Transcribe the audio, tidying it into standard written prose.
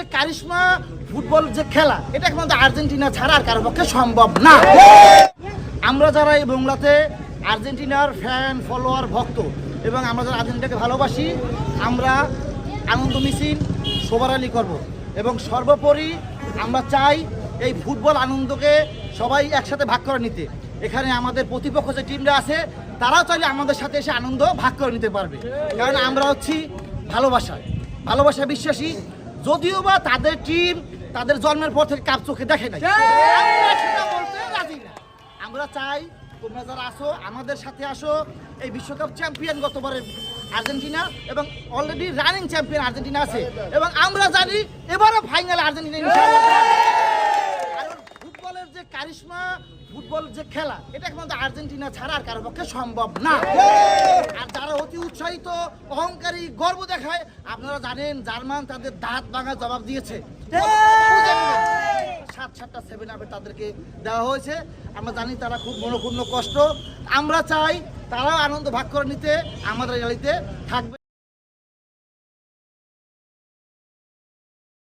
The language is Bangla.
যে কারিশমা ফুটবল যে খেলা, এটা একমাত্র আর্জেন্টিনা ছাড়া আর কারোর পক্ষে সম্ভব না। আমরা যারা এই বাংলাতে আর্জেন্টিনার ফ্যান ফলোয়ার ভক্ত এবং আমরা যারা আর্জেন্টিনাকে ভালোবাসি, আমরা আনন্দ মিছিল শোভারালি করব এবং সর্বোপরি আমরা চাই এই ফুটবল আনন্দকে সবাই একসাথে ভাগ করে নিতে। এখানে আমাদের প্রতিপক্ষ যে টিমরা আছে তারাও চাইলে আমাদের সাথে এসে আনন্দ ভাগ করে নিতে পারবে, কারণ আমরা হচ্ছি ভালোবাসা বিশ্বাসী। যদিও বা তাদের টিম তাদের জন্মের পর থেকে কাপ চোখে দেখে নাই, আমরা সেটা বলতে রাজি না। আমরা চাই তোমরা যারা আসো আমাদের সাথে আসো। এই বিশ্বকাপ চ্যাম্পিয়ন গতবারের আর্জেন্টিনা এবং অলরেডি রানিং চ্যাম্পিয়ন আর্জেন্টিনা আছে এবং আমরা জানি এবারও ফাইনাল আর্জেন্টিনা ইনশাআল্লাহ। কারণ ফুটবলের যে কারিশমা ফুটবল যে খেলা, এটা একমাত্র আর্জেন্টিনা ছাড়া আর কারোর পক্ষে সম্ভব না। আর যারা অতি উৎসাহিত অহংকারী গর্ব দেখায়, আপনারা জানেন জার্মান তাদের দাঁত ভাঙা জবাব দিয়েছে। 7-7টা 7 আপে তাদেরকে দেওয়া হয়েছে। আমরা জানি তারা খুব মনোক্ষুণ্ণ কষ্ট। আমরা চাই তারাও আনন্দ ভাগ করে নিতে আমাদের গাড়িতে থাকবে।